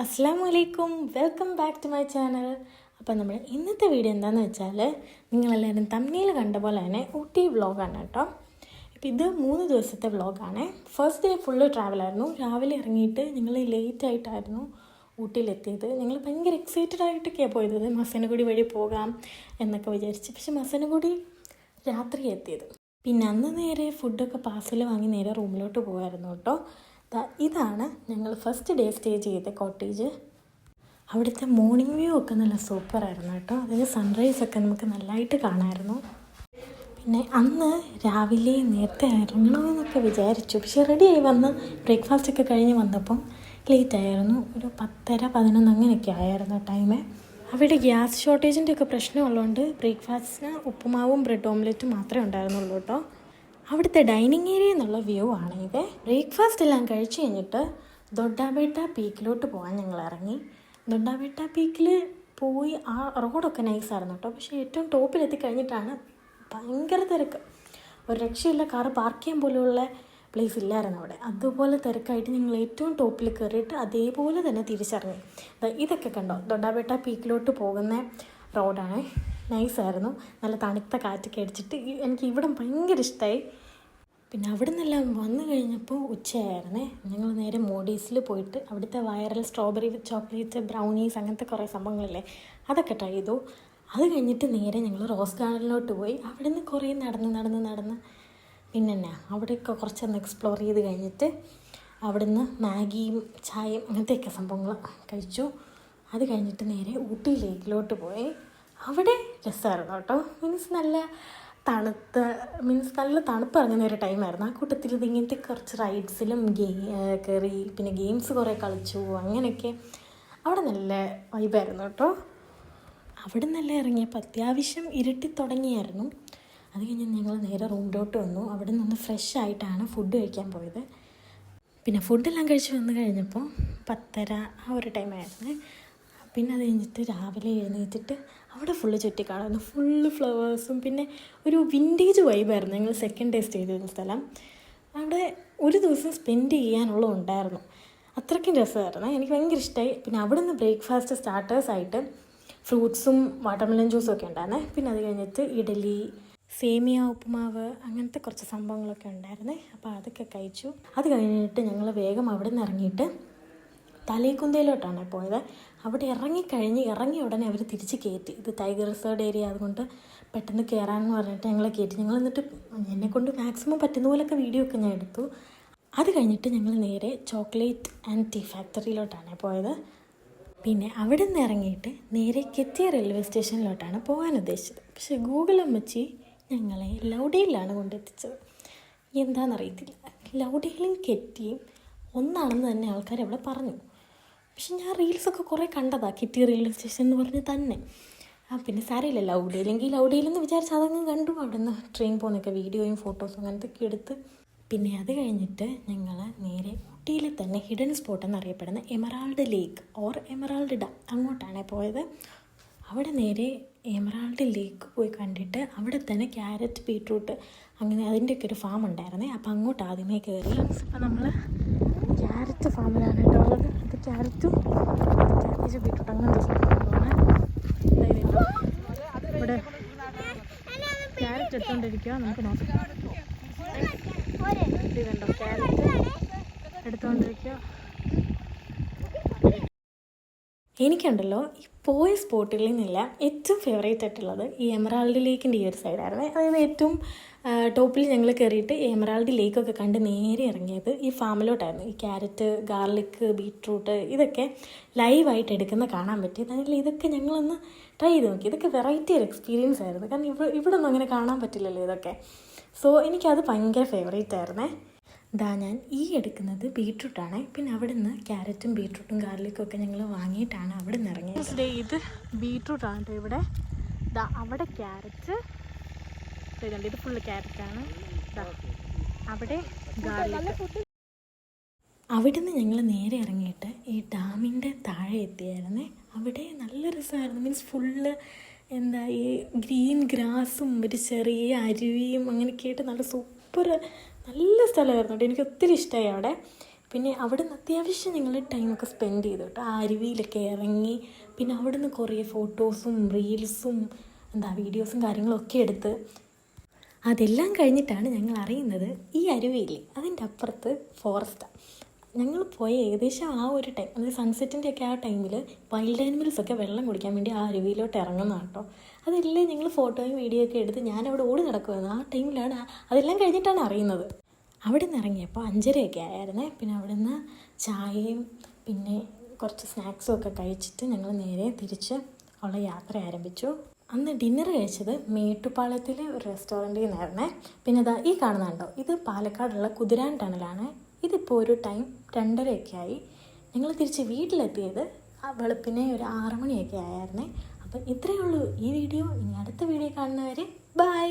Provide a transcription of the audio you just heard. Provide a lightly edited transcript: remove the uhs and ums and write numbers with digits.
അസ്സലാമു അലൈക്കും, welcome back to my channel. അപ്പോൾ നമ്മൾ ഇന്നത്തെ വീഡിയോ എന്താണെന്ന് വെച്ചാൽ നിങ്ങളെല്ലാവരും തമ്മിൽ കണ്ട പോലെ തന്നെ ഊട്ടി വ്ളോഗാണ് കേട്ടോ. ഇപ്പോൾ ഇത് 3 ദിവസത്തെ വ്ളോഗാണ്. ഫസ്റ്റ് ഡേ ഫുള്ള് ട്രാവലായിരുന്നു. രാവിലെ ഇറങ്ങിയിട്ട് ഞങ്ങൾ ലേറ്റായിട്ടായിരുന്നു ഊട്ടിയിലെത്തിയത്. ഞങ്ങൾ ഭയങ്കര എക്സൈറ്റഡ് ആയിട്ടൊക്കെയാണ് പോയത്. മസനഗുഡി വഴി പോകാം എന്നൊക്കെ വിചാരിച്ച്. പക്ഷെ മസനഗുഡി രാത്രി എത്തിയത്. പിന്നെ അന്ന് നേരെ ഫുഡൊക്കെ പാർസൽ വാങ്ങി നേരെ റൂമിലോട്ട് പോകുമായിരുന്നു കേട്ടോ. ഇതാണ് ഞങ്ങൾ ഫസ്റ്റ് ഡേ സ്റ്റേ ചെയ്ത കോട്ടേജ്. അവിടുത്തെ മോർണിംഗ് വ്യൂ ഒക്കെ നല്ല സൂപ്പറായിരുന്നു കേട്ടോ. അതായത് സൺറൈസൊക്കെ നമുക്ക് നല്ലതായിട്ട് കാണാമായിരുന്നു. പിന്നെ അന്ന് രാവിലെ നേരത്തെ ഇറങ്ങണമെന്നൊക്കെ വിചാരിച്ചു. പക്ഷെ റെഡിയായി വന്ന് ബ്രേക്ക്ഫാസ്റ്റൊക്കെ കഴിഞ്ഞ് വന്നപ്പം ലേറ്റായിരുന്നു. ഒരു 10:30-11 അങ്ങനെയൊക്കെ ആയിരുന്നു ടൈം. അവിടെ ഗ്യാസ് ഷോർട്ടേജിൻ്റെ ഒക്കെ പ്രശ്നമുള്ളതുകൊണ്ട് ബ്രേക്ക്ഫാസ്റ്റിന് ഉപ്പുമാവും ബ്രെഡ് ഓംലെറ്റും മാത്രമേ ഉണ്ടായിരുന്നുള്ളൂ കേട്ടോ. അവിടുത്തെ ഡൈനിങ് ഏരിയ എന്നുള്ള വ്യൂ ആണ് ഇത്. ബ്രേക്ക്ഫാസ്റ്റ് എല്ലാം കഴിച്ച് കഴിഞ്ഞിട്ട് ദൊഡ്ഡാബേട്ട പീക്കിലോട്ട് പോകാൻ ഞങ്ങൾ ഇറങ്ങി. ദൊഡ്ഡാബേട്ട പീക്കിൽ പോയി ആ റോഡൊക്കെ നൈസായിരുന്നു കേട്ടോ. പക്ഷേ ഏറ്റവും ടോപ്പിലെത്തി കഴിഞ്ഞിട്ടാണ് ഭയങ്കര തിരക്ക്. ഒരു രക്ഷയില്ല. കാറ് പാർക്ക് ചെയ്യാൻ പോലെയുള്ള പ്ലേസ് ഇല്ലായിരുന്നു അവിടെ. അതുപോലെ തിരക്കായിട്ട് ഞങ്ങൾ ഏറ്റവും ടോപ്പിൽ കയറിയിട്ട് അതേപോലെ തന്നെ തിരിച്ചിറങ്ങി. ഇതൊക്കെ കണ്ടോ, ദൊഡ്ഡാബേട്ട പീക്കിലോട്ട് പോകുന്ന റോഡാണ്. നൈസായിരുന്നു. നല്ല തണുത്ത കാറ്റൊക്കെ അടിച്ചിട്ട് എനിക്ക് ഇവിടം ഭയങ്കര ഇഷ്ടമായി. പിന്നെ അവിടെ നിന്നെല്ലാം വന്നു കഴിഞ്ഞപ്പോൾ ഉച്ചയായിരുന്നേ. ഞങ്ങൾ നേരെ മോഡീസിൽ പോയിട്ട് അവിടുത്തെ വൈറൽ സ്ട്രോബെറി ചോക്ലേറ്റ് ബ്രൗണീസ് അങ്ങനത്തെ കുറേ സംഭവങ്ങളില്ലേ, അതൊക്കെ ട്രൈ ചെയ്തു. അത് കഴിഞ്ഞിട്ട് നേരെ ഞങ്ങൾ റോസ് ഗാർഡനിലോട്ട് പോയി. അവിടെ നിന്ന് കുറേ നടന്ന് പിന്നെ അവിടെയൊക്കെ കുറച്ചൊന്ന് എക്സ്പ്ലോർ ചെയ്ത് കഴിഞ്ഞിട്ട് അവിടെ നിന്ന് മാഗിയും ചായയും അങ്ങനത്തെയൊക്കെ സംഭവങ്ങൾ കഴിച്ചു. അത് കഴിഞ്ഞിട്ട് നേരെ ഊട്ടി ലേക്കിലോട്ട് പോയി. അവിടെ രസമായിരുന്നു കേട്ടോ. നല്ല തണുപ്പ് ഇറങ്ങുന്ന ഒരു ടൈമായിരുന്നു. ആ കൂട്ടത്തിൽ ഇങ്ങനത്തെ കുറച്ച് റൈഡ്സിലും കയറി. പിന്നെ ഗെയിംസ് കുറേ കളിച്ചു. അങ്ങനെയൊക്കെ അവിടെ നല്ല വൈബായിരുന്നു കേട്ടോ. അവിടെ നിന്നെല്ലാം ഇറങ്ങിയപ്പോൾ അത്യാവശ്യം ഇരുട്ടി തുടങ്ങിയായിരുന്നു. അത് കഴിഞ്ഞ് ഞങ്ങൾ നേരെ റൂമിലോട്ട് വന്നു. അവിടെ നിന്ന് ഫ്രഷ് ആയിട്ടാണ് ഫുഡ് കഴിക്കാൻ പോയത്. പിന്നെ ഫുഡെല്ലാം കഴിച്ച് വന്നു കഴിഞ്ഞപ്പോൾ 10:30 ആ ഒരു ടൈമായിരുന്നു. പിന്നെ അത് കഴിഞ്ഞിട്ട് രാവിലെ എഴുന്നേറ്റിട്ട് അവിടെ ഫുള്ള് ചുറ്റിക്കാണുന്നു. ഫുള്ള് ഫ്ലവേഴ്സും പിന്നെ ഒരു വിൻറ്റേജ് വൈബായിരുന്നു. ഞങ്ങൾ സെക്കൻഡ് ഡേ സ്റ്റേ ചെയ്തിരുന്ന സ്ഥലം. അവിടെ ഒരു ദിവസം സ്പെൻഡ് ചെയ്യാനുള്ളതുണ്ടായിരുന്നു. അത്രയ്ക്കും രസമായിരുന്നു. എനിക്ക് ഭയങ്കര ഇഷ്ടമായി. പിന്നെ അവിടെ നിന്ന് ബ്രേക്ക്ഫാസ്റ്റ് സ്റ്റാർട്ടേഴ്സായിട്ട് ഫ്രൂട്ട്സും വാട്ടർമെലൺ ജ്യൂസും ഒക്കെ ഉണ്ടായിരുന്നേ. പിന്നെ അത് കഴിഞ്ഞിട്ട് ഇഡലി, സേമിയ ഉപ്പുമാവ് അങ്ങനത്തെ കുറച്ച് സംഭവങ്ങളൊക്കെ ഉണ്ടായിരുന്നേ. അപ്പോൾ അതൊക്കെ കഴിച്ചു. അത് കഴിഞ്ഞിട്ട് ഞങ്ങൾ വേഗം അവിടെ നിന്ന് ഇറങ്ങിയിട്ട് തലേക്കുന്തയിലോട്ടാണ് പോയത്. അവിടെ ഇറങ്ങിയ ഉടനെ അവർ തിരിച്ച് കയറ്റി. ഇത് ടൈഗർ റിസർവ് ഏരിയ അതുകൊണ്ട് പെട്ടെന്ന് കയറാമെന്ന് പറഞ്ഞിട്ട് ഞങ്ങളെ കയറ്റി. ഞങ്ങൾ എന്നിട്ട് എന്നെക്കൊണ്ട് മാക്സിമം പറ്റുന്ന പോലൊക്കെ വീഡിയോ ഒക്കെ ഞാൻ എടുത്തു. അത് കഴിഞ്ഞിട്ട് ഞങ്ങൾ നേരെ ചോക്ലേറ്റ് ആൻഡ് ടീ ഫാക്ടറിയിലോട്ടാണ് പോയത്. പിന്നെ അവിടെ നിന്ന് ഇറങ്ങിയിട്ട് നേരെ കെത്തിയ റെയിൽവേ സ്റ്റേഷനിലോട്ടാണ് പോകാൻ ഉദ്ദേശിച്ചത്. പക്ഷേ ഗൂഗിൾ അമ്മച്ചി ഞങ്ങളെ ലൗഡിയിലാണ് കൊണ്ടെത്തിച്ചത്. എന്താണെന്നറിയത്തില്ല, ലൗഡിയിലും കെറ്റിയും ഒന്നാണെന്ന് തന്നെ ആൾക്കാർ അവിടെ പറഞ്ഞു. പക്ഷെ ഞാൻ റീൽസൊക്കെ കുറേ കണ്ടതാണ് കിറ്റി റെയിൽവേ സ്റ്റേഷൻ എന്ന് പറഞ്ഞ് തന്നെ. പിന്നെ സാരമില്ല, ലൗഡിയിലെന്ന് വിചാരിച്ച് അതങ്ങ് കണ്ടു. അവിടെ നിന്ന് ട്രെയിൻ പോകുന്നൊക്കെ വീഡിയോയും ഫോട്ടോസും അങ്ങനത്തെയൊക്കെ എടുത്ത്. പിന്നെ അത് കഴിഞ്ഞിട്ട് ഞങ്ങൾ നേരെ ഊട്ടിയിൽ തന്നെ ഹിഡൻ സ്പോട്ട് എന്നറിയപ്പെടുന്ന emerald lake or emerald dam അങ്ങോട്ടാണ് പോയത്. അവിടെ നേരെ എമറാൾഡ് ലേക്ക് പോയി കണ്ടിട്ട് അവിടെ തന്നെ ക്യാരറ്റ്, ബീട്രൂട്ട് അങ്ങനെ അതിൻ്റെയൊക്കെ ഒരു ഫാം ഉണ്ടായിരുന്നേ. അപ്പോൾ അങ്ങോട്ട് ആദ്യമേ കയറി. അപ്പോൾ നമ്മൾ ക്യാരറ്റ് ഫാമിലാണ് കേട്ടോ ഉള്ളത്. അത് ക്യാരറ്റും ബീട്രൂട്ട് അങ്ങനത്തെ സംഭവമാണ്. ഇവിടെ ക്യാരറ്റ് എടുത്തുകൊണ്ടിരിക്കുക. നമുക്ക് നോക്കാം. ഇത് കണ്ടോ, ക്യാരറ്റ് എടുത്തുകൊണ്ടിരിക്കുക. എനിക്കുണ്ടല്ലോ ഈ പോയ സ്പോട്ടിൽ നിന്നെല്ലാം ഏറ്റവും ഫേവറേറ്റ് ആയിട്ടുള്ളത് ഈ എമറാൾഡ് ലേക്കിൻ്റെ ഈ ഒരു സൈഡായിരുന്നു. അതായത് ഏറ്റവും ടോപ്പിൽ ഞങ്ങൾ കയറിയിട്ട് എമറാൾഡ് ലേക്കൊക്കെ കണ്ട് നേരെ ഇറങ്ങിയത് ഈ ഫാമിലോട്ടായിരുന്നു. ഈ ക്യാരറ്റ്, ഗാർലിക്, ബീട്രൂട്ട് ഇതൊക്കെ ലൈവായിട്ട് എടുക്കുന്ന കാണാൻ പറ്റി. അതിൽ ഇതൊക്കെ ഞങ്ങളൊന്ന് ട്രൈ ചെയ്ത് നോക്കി. ഇതൊക്കെ വെറൈറ്റി ഒരു എക്സ്പീരിയൻസ് ആയിരുന്നു. കാരണം ഇവിടെ ഒന്നും അങ്ങനെ കാണാൻ പറ്റില്ലല്ലോ ഇതൊക്കെ. സോ എനിക്കത് ഭയങ്കര ഫേവറേറ്റ് ആയിരുന്നേ. ഞാൻ ഈ എടുക്കുന്നത് ബീട്രൂട്ടാണ്. പിന്നെ അവിടെ നിന്ന് ക്യാരറ്റും ബീട്രൂട്ടും ഗാർലിക്കും ഒക്കെ ഞങ്ങൾ വാങ്ങിയിട്ടാണ് അവിടെ നിന്ന് ഇറങ്ങിയത്. ഇത് ബീട്രൂട്ടാണ് കേട്ടോ. ഇവിടെ അവിടെ ക്യാരറ്റ്, ഇത് ഫുള്ള് ക്യാരറ്റാണ്. അവിടെ ഗാർലിക്. അവിടെ നിന്ന് ഞങ്ങൾ നേരെ ഇറങ്ങിയിട്ട് ഈ ഡാമിൻ്റെ താഴെ എത്തിയായിരുന്നേ. അവിടെ നല്ല രസമായിരുന്നു. മീൻസ് ഫുള്ള് ഈ ഗ്രീൻ ഗ്രാസും ഒരു ചെറിയ അരുവിയും അങ്ങനെയൊക്കെ ആയിട്ട് നല്ല സൂപ്പർ നല്ല സ്ഥലമായിരുന്നു കേട്ടോ. എനിക്ക് ഒത്തിരി ഇഷ്ടമായി അവിടെ. പിന്നെ അവിടെ നിന്ന് അത്യാവശ്യം ഞങ്ങൾ ടൈമൊക്കെ സ്പെൻഡ് ചെയ്തു കേട്ടോ. ആ അരുവിയിലൊക്കെ ഇറങ്ങി പിന്നെ അവിടെ നിന്ന് കുറേ ഫോട്ടോസും റീൽസും വീഡിയോസും കാര്യങ്ങളൊക്കെ എടുത്ത് അതെല്ലാം കഴിഞ്ഞിട്ടാണ് ഞങ്ങൾ അറിയുന്നത് ഈ അരുവിയിൽ അതിൻ്റെ അപ്പുറത്ത് ഫോറസ്റ്റാണ്. ഞങ്ങൾ പോയ ഏകദേശം ആ ഒരു ടൈം, അതായത് സൺസെറ്റിൻ്റെ ഒക്കെ ആ ടൈമിൽ വൈൽഡ് ആനിമൽസൊക്കെ വെള്ളം കുടിക്കാൻ വേണ്ടി ആ അരുവിയിലോട്ട് ഇറങ്ങുന്നതാണ് കേട്ടോ. അതെല്ലാം ഞങ്ങൾ ഫോട്ടോയും വീഡിയോ ഒക്കെ എടുത്ത് ഞാനവിടെ ഓടി നടക്കുമായിരുന്നു. ആ ടൈമിലാണ് അതെല്ലാം കഴിഞ്ഞിട്ടാണ് അറിയുന്നത്. അവിടെ നിന്ന് ഇറങ്ങിയപ്പോൾ 5:30 ആയിരുന്നേ. പിന്നെ അവിടെ നിന്ന് ചായയും പിന്നെ കുറച്ച് സ്നാക്സും ഒക്കെ കഴിച്ചിട്ട് ഞങ്ങൾ നേരെ തിരിച്ച് ഉള്ള യാത്ര ആരംഭിച്ചു. അന്ന് ഡിന്നർ കഴിച്ചത് മേട്ടുപ്പാളയത്തിലെ ഒരു റെസ്റ്റോറൻറ്റിൽ നിന്നായിരുന്നേ. പിന്നെ ഈ കാണുന്നുണ്ടോ, ഇത് പാലക്കാടുള്ള കുതിരാൻ ടണലാണ്. ഇതിപ്പോൾ ഒരു ടൈം 2:30 ആയി. ഞങ്ങൾ തിരിച്ച് വീട്ടിലെത്തിയത് വെളുപ്പിനെ ഒരു 6 മണിയൊക്കെ ആയിരുന്നേ. അപ്പം ഇത്രയേ ഉള്ളൂ ഈ വീഡിയോ. ഇനി അടുത്ത വീഡിയോ കാണുന്നവരെ ബൈ.